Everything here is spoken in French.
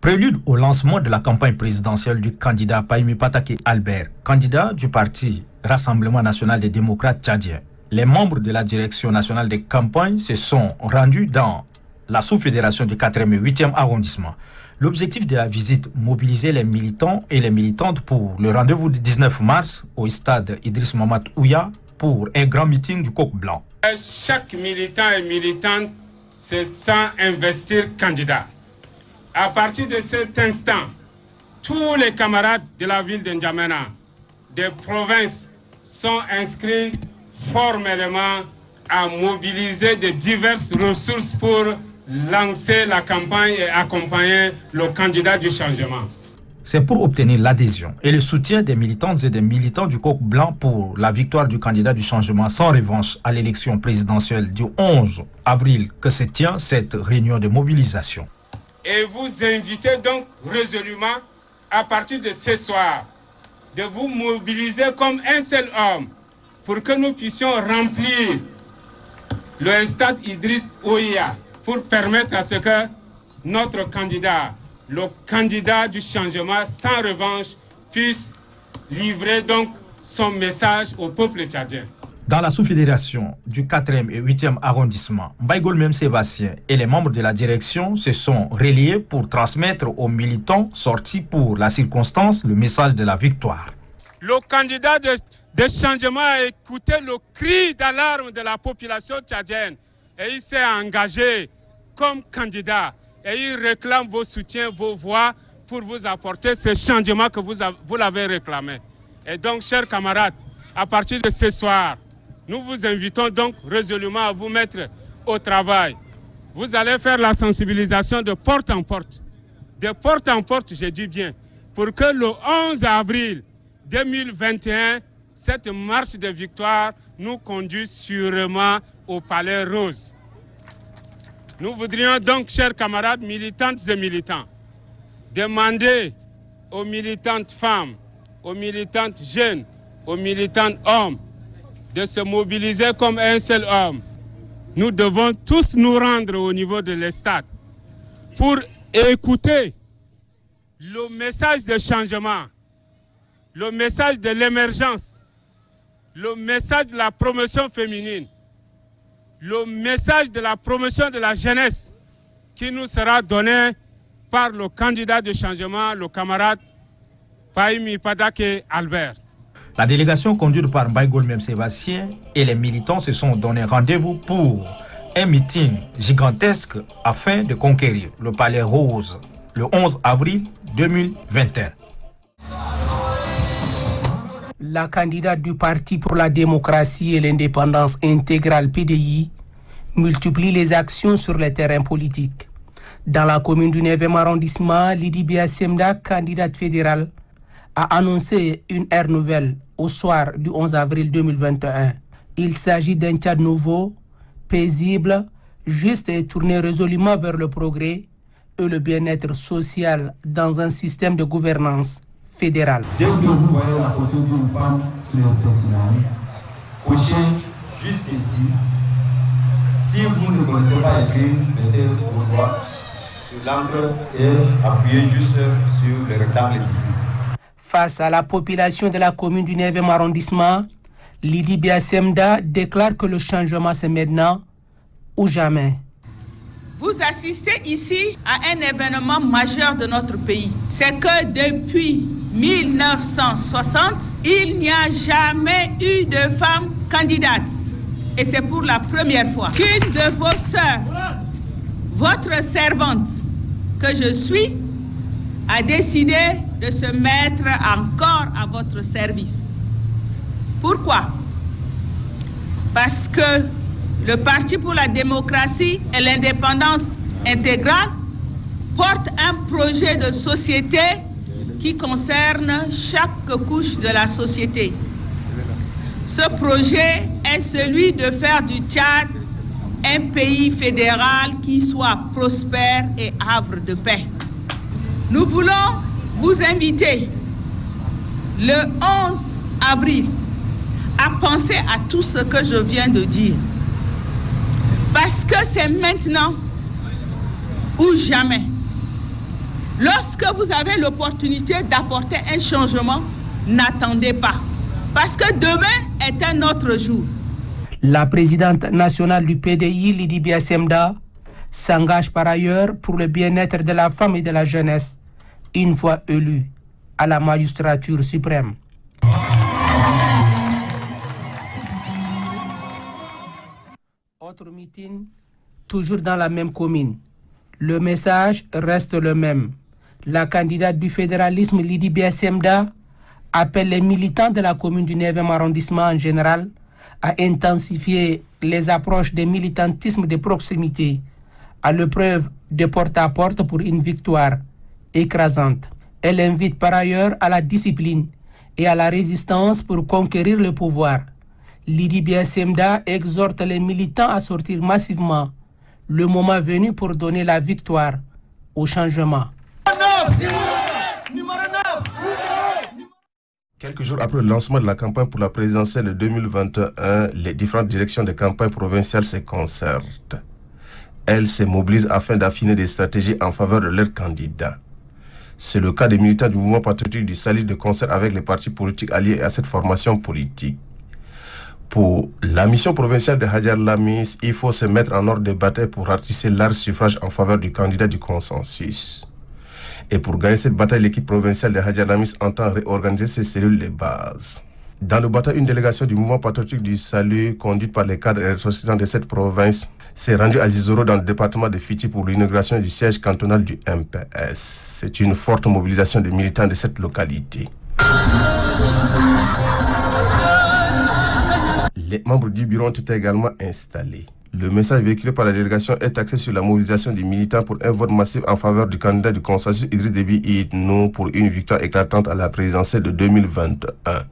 Prélude au lancement de la campagne présidentielle du candidat Pahimi Patake Albert, candidat du parti Rassemblement national des démocrates tchadiens. Les membres de la direction nationale des campagnes se sont rendus dans la sous-fédération du 4e et 8e arrondissement. L'objectif de la visite, mobiliser les militants et les militantes pour le rendez-vous du 19 mars au stade Idriss Mamad Ouya pour un grand meeting du Coq Blanc. Chaque militant et militante se sent investir candidat. À partir de cet instant, tous les camarades de la ville de N'Djamena, des provinces, sont inscrits formellement à mobiliser de diverses ressources pour lancer la campagne et accompagner le candidat du changement. C'est pour obtenir l'adhésion et le soutien des militantes et des militants du Coq Blanc pour la victoire du candidat du changement sans revanche à l'élection présidentielle du 11 avril que se tient cette réunion de mobilisation. Et vous invitez donc résolument, à partir de ce soir, de vous mobiliser comme un seul homme pour que nous puissions remplir le stade Idriss Ouya pour permettre à ce que notre candidat, le candidat du changement sans revanche, puisse livrer donc son message au peuple tchadien. Dans la sous-fédération du 4e et 8e arrondissement, Mbaye Même Sébastien et les membres de la direction se sont reliés pour transmettre aux militants sortis pour la circonstance le message de la victoire. Le candidat de changement a écouté le cri d'alarme de la population tchadienne et il s'est engagé comme candidat et il réclame vos soutiens, vos voix pour vous apporter ce changement que vous l'avez réclamé. Et donc, chers camarades, à partir de ce soir, nous vous invitons donc résolument à vous mettre au travail. Vous allez faire la sensibilisation de porte en porte. De porte en porte, je dis bien, pour que le 11 avril 2021, cette marche de victoire nous conduise sûrement au Palais Rose. Nous voudrions donc, chers camarades militantes et militants, demander aux militantes femmes, aux militantes jeunes, aux militantes hommes, de se mobiliser comme un seul homme. Nous devons tous nous rendre au niveau de l'Estade pour écouter le message de changement, le message de l'émergence, le message de la promotion féminine, le message de la promotion de la jeunesse qui nous sera donné par le candidat de changement, le camarade Pahimi Patake Albert. La délégation conduite par Mbaye Même Sébastien et les militants se sont donné rendez-vous pour un meeting gigantesque afin de conquérir le Palais Rose le 11 avril 2021. La candidate du Parti pour la démocratie et l'indépendance intégrale PDI multiplie les actions sur le terrain politique. Dans la commune du 9e arrondissement, Lydie Biasemda, candidate fédérale, a annoncé une ère nouvelle au soir du 11 avril 2021. Il s'agit d'un Tchad nouveau, paisible, juste et tourné résolument vers le progrès et le bien-être social dans un système de gouvernance fédérale. Dès que vous voyez la photo d'une femme sur les stationnaires, cochez juste ici. Si vous ne connaissez pas écrire, mettez vos doigts sur l'encre et appuyez juste sur le rectangle ici. Face à la population de la commune du 9e arrondissement, Lydie Biasemda déclare que le changement c'est maintenant ou jamais. Vous assistez ici à un événement majeur de notre pays. C'est que depuis 1960, il n'y a jamais eu de femme candidate. Et c'est pour la première fois qu'une de vos sœurs, votre servante, que je suis, a décidé de se mettre encore à votre service. Pourquoi? Parce que le Parti pour la démocratie et l'indépendance intégrale porte un projet de société qui concerne chaque couche de la société. Ce projet est celui de faire du Tchad un pays fédéral qui soit prospère et havre de paix. Nous voulons vous inviter le 11 avril à penser à tout ce que je viens de dire. Parce que c'est maintenant ou jamais. Lorsque vous avez l'opportunité d'apporter un changement, n'attendez pas. Parce que demain est un autre jour. La présidente nationale du PDI, Lydie Biasemda, s'engage par ailleurs pour le bien-être de la femme et de la jeunesse, une fois élue à la magistrature suprême. Autre meeting, toujours dans la même commune. Le message reste le même. La candidate du fédéralisme, Lydie Biasemda, appelle les militants de la commune du 9e arrondissement en général à intensifier les approches des militantismes de proximité à l'épreuve de porte-à-porte pour une victoire écrasante. Elle invite par ailleurs à la discipline et à la résistance pour conquérir le pouvoir. Lydie Biasemda exhorte les militants à sortir massivement, le moment venu pour donner la victoire au changement. Quelques jours après le lancement de la campagne pour la présidentielle de 2021, les différentes directions de campagne provinciales se concertent. Elles se mobilisent afin d'affiner des stratégies en faveur de leurs candidats. C'est le cas des militants du mouvement patriotique du Salut de concert avec les partis politiques alliés à cette formation politique. Pour la mission provinciale de Hadjar Lamis, il faut se mettre en ordre de bataille pour ratisser large suffrage en faveur du candidat du consensus. Et pour gagner cette bataille, l'équipe provinciale de Hadjar Lamis entend réorganiser ses cellules de base. Dans le bataille, une délégation du mouvement patriotique du Salut, conduite par les cadres et ressortissants de cette province, s'est rendue à Zizoro dans le département de Fiti pour l'inauguration du siège cantonal du MPS. C'est une forte mobilisation des militants de cette localité. Les membres du bureau ont été également installés. Le message véhiculé par la délégation est axé sur la mobilisation des militants pour un vote massif en faveur du candidat du consensus Idriss Déby Itno pour une victoire éclatante à la présidentielle de 2021.